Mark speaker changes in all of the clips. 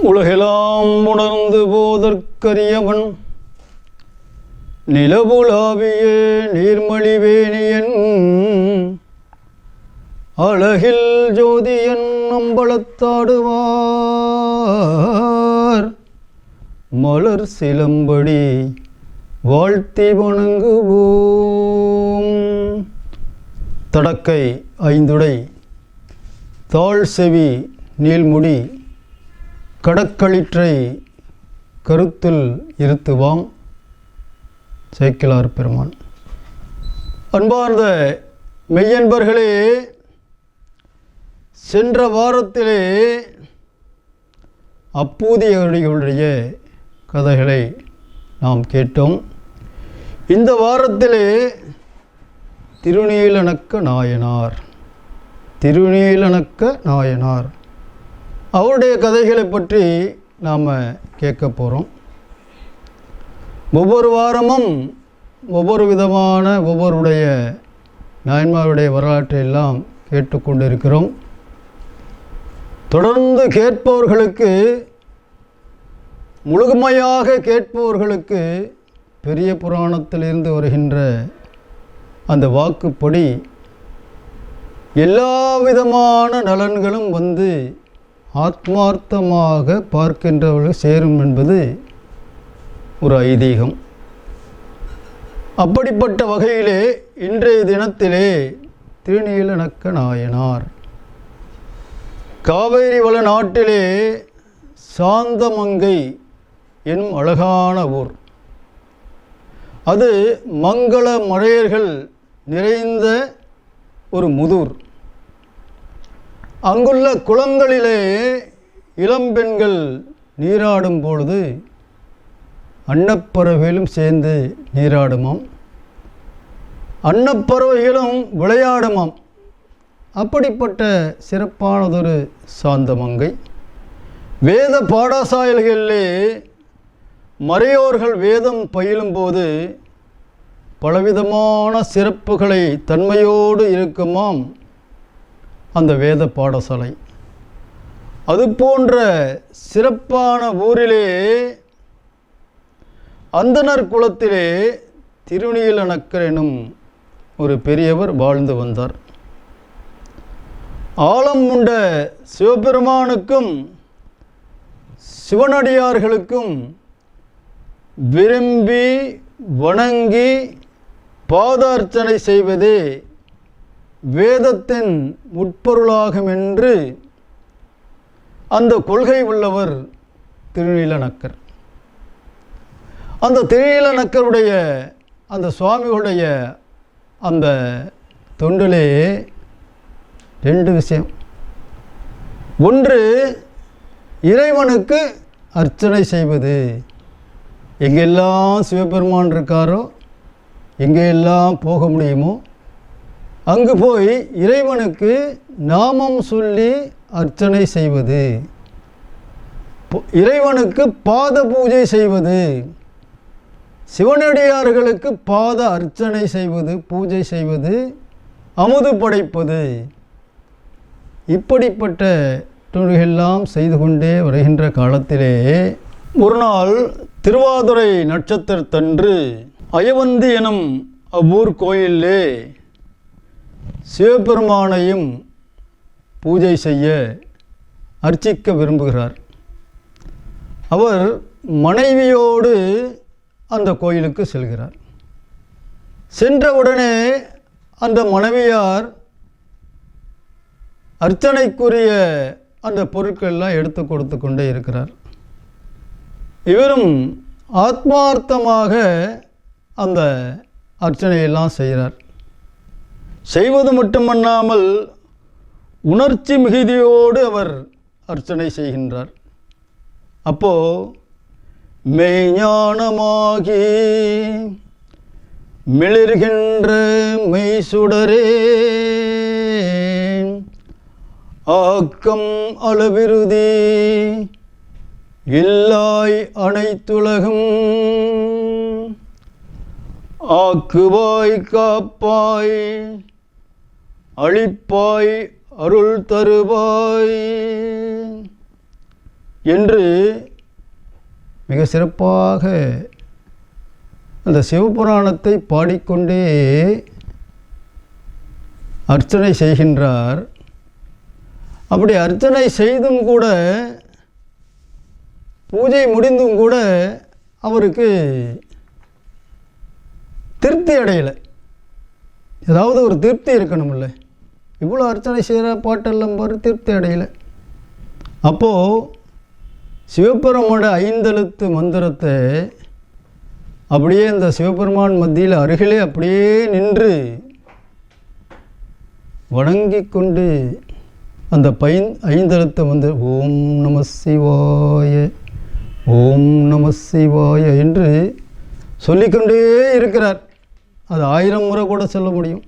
Speaker 1: உலகெல்லாம் உணர்ந்து போதற்கரியவன் நிலவுலாவிய நீர்மலிவேணியன் அழகில் ஜோதியன் அம்பலத்தாடுவார் மலர் சிலம்படி வாழ்த்தி வணங்குவோம். தடக்கை ஐந்துடை தாழ் செவி நீள்முடி கடக்களிற்றை கருத்தில் இருத்துவாம் சேக்கிழார் பெருமான். அன்பார்ந்த மெய்யன்பர்களே, சென்ற வாரத்திலே அப்பூதியடிகளுடைய கதைகளை நாம் கேட்டோம். இந்த வாரத்திலே திருநீலனக்க நாயனார் அவருடைய கதைகளை பற்றி நாம் கேட்க போகிறோம். ஒவ்வொரு வாரமும் ஒவ்வொரு விதமான ஒவ்வொருடைய நாயன்மாருடைய வரலாற்றை எல்லாம் கேட்டுக்கொண்டிருக்கிறோம். தொடர்ந்து கேட்பவர்களுக்கு, முழுமையாக கேட்பவர்களுக்கு பெரிய புராணத்திலிருந்து வருகின்ற அந்த வாக்குப்படி எல்லா விதமான நலன்களும் வந்து ஆத்மார்த்தமாக பார்க்கின்றவர்கள் சேரும் என்பது ஒரு ஐதீகம். அப்படிப்பட்ட வகையிலே இன்றைய தினத்திலே திருநீலனக்க நாயனார் காவேரி வள நாட்டிலே சாந்தமங்கை எனும் அழகான ஊர். அது மங்கள மழையர்கள் நிறைந்த ஒரு முதூர். அங்குள்ள குளங்களிலே இளம்பெண்கள் நீராடும் பொழுது அன்னப்பறவைகளும் சேர்ந்து நீராடுமாம், அன்னப்பறவைகளும் விளையாடுமாம். அப்படிப்பட்ட சிறப்பானதொரு சாந்தமங்கை. வேத பாடசாலைகளிலே மறையோர்கள் வேதம் பயிலும்போது பலவிதமான சிறப்புகளை தன்மையோடு இருக்குமாம் அந்த வேத பாடசாலை. அதுபோன்ற சிறப்பான ஊரிலே அந்தணர் குலத்திலே திருநீலனக்கர் எனும் ஒரு பெரியவர் வாழ்ந்து வந்தார். ஆலம் உண்ட சிவபெருமானுக்கும் சிவனடியார்களுக்கும் விரும்பி வணங்கி பாதார்ச்சனை செய்வதே வேதத்தின் உட்பொருளாகும் என்று அந்த கொள்கை உள்ளவர் திருநீலனக்கர். அந்த திருநீலனக்கருடைய அந்த சுவாமிகளுடைய அந்த தொண்டிலே ரெண்டு விஷயம். ஒன்று, இறைவனுக்கு அர்ச்சனை செய்வது. எங்கெல்லாம் சிவபெருமான் இருக்காரோ, எங்கெல்லாம் போக முடியுமோ அங்கு போய் இறைவனுக்கு நாமம் சொல்லி அர்ச்சனை செய்வது, இறைவனுக்கு பாத பூஜை செய்வது, சிவனடியார்களுக்கு பாத அர்ச்சனை செய்வது, பூஜை செய்வது, அமுது படைப்பது, இப்படிப்பட்ட தொழில்களெல்லாம் செய்து கொண்டே வருகின்ற காலத்திலே ஒரு நாள் திருவாதிரை நட்சத்திரத்தன்று அயவந்தி எனும் அவ்வூர் கோயிலே சிவபெருமானையும் பூஜை செய்ய அர்ச்சிக்க விரும்புகிறார். அவர் மனைவியோடு அந்த கோயிலுக்கு செல்கிறார். சென்றவுடனே அந்த மனைவியார் அர்ச்சனைக்குரிய அந்த பொருட்களெல்லாம் எடுத்து கொடுத்து கொண்டே இருக்கிறார். இவரும் ஆத்மார்த்தமாக அந்த அர்ச்சனையெல்லாம் செய்கிறார். செய்வது மட்டுமல்லாமல் உணர்ச்சி மிகுதியோடு அவர் அர்ச்சனை செய்கின்றார். அப்போது மெய்ஞானமாகி மிளிர்கின்ற மெய்சுடரே ஆக்கம் அளவிருதி இல்லாய் அனைத்துலகும் ஆக்குவாய் காப்பாய் அழிப்பாய் அருள் தருவாய் என்று மிக சிறப்பாக அந்த சிவபுராணத்தை பாடிக்கொண்டே அர்ச்சனை செய்கின்றார். அப்படி அர்ச்சனை செய்தும் கூட, பூஜை முடிந்தும் கூட அவருக்கு திருப்தி அடையலை. ஏதாவது ஒரு திருப்தி இருக்கணும்ல. இவ்வளோ அர்ச்சனை செய்கிற பாட்டெல்லாம் பாரு, திருப்தி அடையலை. அப்போது சிவபெருமானோட 5 எழுத்து மந்திரத்தை அப்படியே இந்த சிவபெருமான் மத்தியில் அருகிலே அப்படியே நின்று வணங்கி கொண்டு அந்த 5 எழுத்து மந்திரம் ஓம் நம சிவாய ஓம் நம சிவாய என்று சொல்லிக்கொண்டே இருக்கிறார். அது 1000 முறை கூட சொல்ல முடியும்.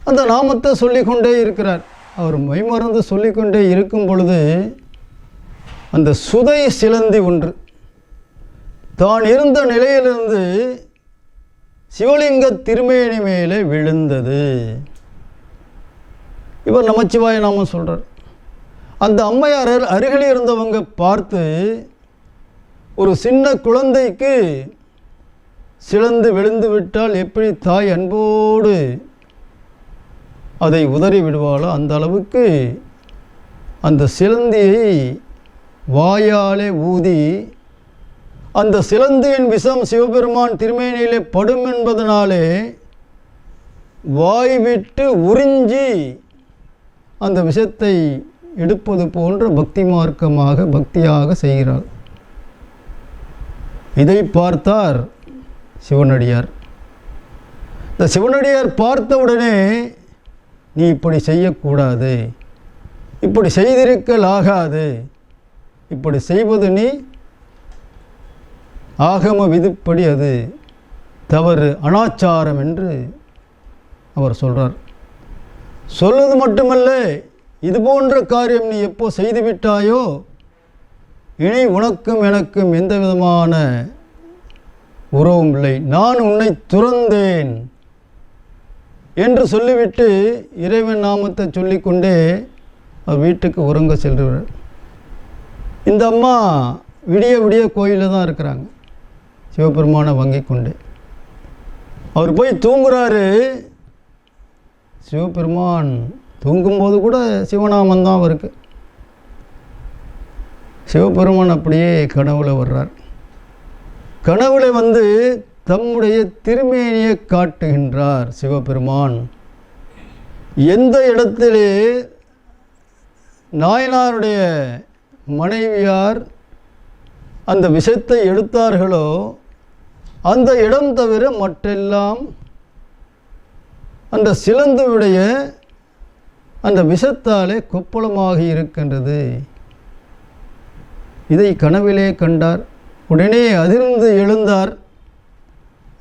Speaker 1: அந்த நாமத்தை சொல்லிக்கொண்டே இருக்கிறார். அவர் மெய்மறந்து சொல்லிக்கொண்டே இருக்கும் பொழுது அந்த சுதை சிலந்தி ஒன்று தான் இருந்த நிலையிலிருந்து சிவலிங்க திருமேனி மேலே விழுந்தது. இவர் நமச்சிவாய நாமம் சொல்கிறார். அந்த அம்மையார் அருகில் இருந்தவங்க பார்த்து, ஒரு சின்ன குழந்தைக்கு சிலந்து விழுந்து விட்டால் எப்படி தாய் அன்போடு அதை உதறி விடுவாளோ அந்த அளவுக்கு அந்த சிலந்தியை வாயாலே ஊதி, அந்த சிலந்தியின் விஷம் சிவபெருமான் திருமேனியிலே படும் என்பதனாலே வாய் விட்டு உறிஞ்சி அந்த விஷத்தை எடுப்பது போன்ற பக்தி மார்க்கமாக பக்தியாக செய்கிறார். இதை பார்த்தார் சிவனடியார். இந்த சிவனடியார் பார்த்தவுடனே, நீ இப்படி செய்யக்கூடாது, இப்படி செய்திருக்கலாகாது, இப்படி செய்வது நீ ஆகம விதிப்படி அது தவறு, அனாச்சாரம் என்று அவர் சொல்கிறார். சொல்வது மட்டுமல்ல, இது போன்ற காரியம் நீ எப்போ செய்துவிட்டாயோ இனி உனக்கும் எனக்கும் எந்த விதமான உறவும் இல்லை, நான் உன்னை துறந்தேன் என்று சொல்லிவிட்டு இறைவன் நாமத்தை சொல்லிக்கொண்டே அவர் வீட்டுக்கு உறங்க செல்கிறார். இந்த அம்மா விடிய விடிய கோயிலில் தான் இருக்கிறாங்க, சிவபெருமானை வங்கி கொண்டு. அவர் போய் தூங்குறாரு. சிவபெருமான் தூங்கும்போது கூட சிவநாமந்தான் அவருக்கு. சிவபெருமான் அப்படியே கனவுல வர்றார். கனவுல வந்து தம்முடைய திருமேனியை காட்டுகின்றார் சிவபெருமான். எந்த இடத்திலே நாயனாருடைய மனைவியார் அந்த விஷத்தை எடுத்தார்களோ அந்த இடம் தவிர மற்றெல்லாம் அந்த சிலந்துடைய அந்த விஷத்தாலே கொப்பளமாகி இருக்கின்றது. இதை கனவிலே கண்டார். உடனே அதிர்ந்து எழுந்தார்.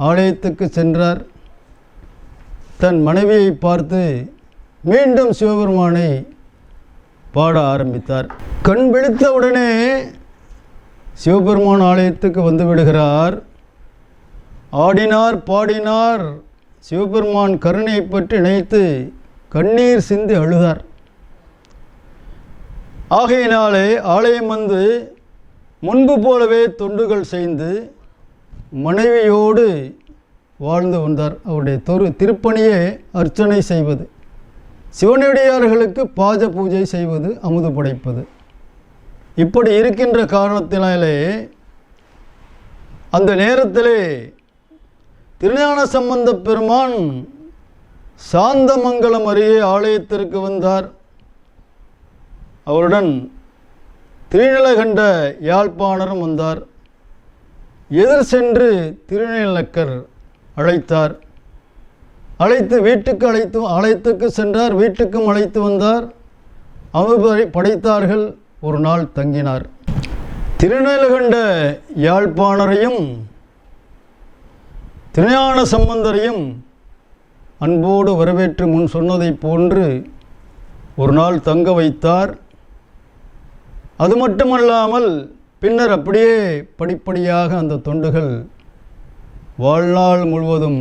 Speaker 1: ஆலயத்துக்கு சென்றார். தன் மனைவியை பார்த்து மீண்டும் சிவபெருமானை பாட ஆரம்பித்தார். கண் விழித்த உடனே சிவபெருமான் ஆலயத்துக்கு வந்து விடுகிறார். ஆடினார், பாடினார். சிவபெருமான் கருணை பற்றி நினைத்து கண்ணீர் சிந்தி அழுதார். ஆகையினாலே ஆலயம் வந்து முன்பு போலவே தொண்டுகள் செய்து மனைவியோடு வாழ்ந்து வந்தார். அவருடைய திருப்பணியே அர்ச்சனை செய்வது, சிவனடியார்களுக்கு பாஜ பூஜை செய்வது, அமுது படைப்பது. இப்படி இருக்கின்ற காரணத்தினாலே அந்த நேரத்திலே திருஞான சம்பந்த பெருமான் சாந்தமங்கலம் அருகே ஆலயத்திற்கு வந்தார். அவருடன் திருநீலகண்ட யாழ்ப்பாணரும் வந்தார். எதிர் சென்று திருநீலக்கர் அழைத்தார். அழைத்து வீட்டுக்கு ஆலயத்துக்கு சென்றார். வீட்டுக்கும் அழைத்து வந்தார். அமுது படைத்தார்கள். ஒரு நாள் தங்கினார். திருநீலகண்ட யாழ்ப்பாணரையும் திருஞான சம்பந்தரையும் அன்போடு வரவேற்று முன் சொன்னதை போன்று ஒரு நாள் தங்க வைத்தார். அது மட்டுமல்லாமல் பின்னர் அப்படியே படிப்படியாக அந்த தொண்டுகள் வாழ்நாள் முழுவதும்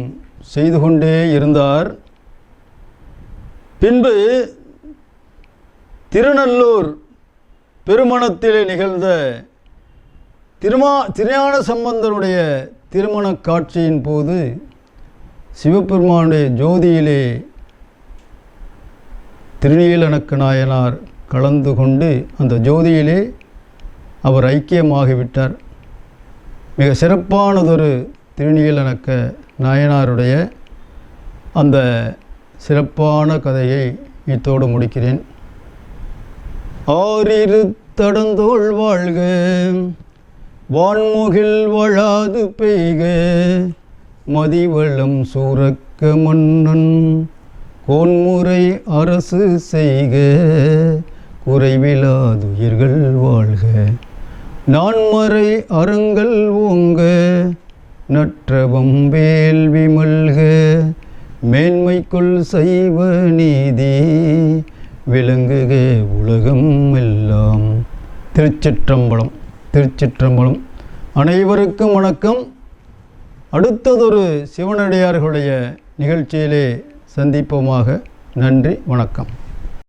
Speaker 1: செய்து கொண்டே இருந்தார். பின்பு திருநல்லூர் பெருமணத்திலே நிகழ்ந்த திருஞான சம்பந்தனுடைய திருமண காட்சியின் போது சிவபெருமானுடைய ஜோதியிலே திருநீலனக்க நாயனார் கலந்து கொண்டு அந்த ஜோதியிலே அவர் ஐக்கியமாகிவிட்டார். மிக சிறப்பானதொரு திருநீலனக்க நாயனாருடைய அந்த சிறப்பான கதையை இத்தோடு முடிக்கிறேன். ஆறிரு தடந்தோள் வாழ்க, வான்முகில் வழாது பெய்க, மதிவளம் சூரக்க மன்னன் கோன்முறை அரசு செய்க, குறைவிலாதுயிர்கள் வாழ்க, நான்மறை அறங்கள் ஓங்க, நற்றவம் வேள்வி மல்க, மேன்மைக்குள் சைவ நீதி விளங்குக உலகம் எல்லாம். திருச்சிற்றம்பலம். திருச்சிற்றம்பலம். அனைவருக்கும் வணக்கம். அடுத்ததொரு சிவனடியார்களுடைய நிகழ்ச்சியிலே சந்திப்போமாக. நன்றி, வணக்கம்.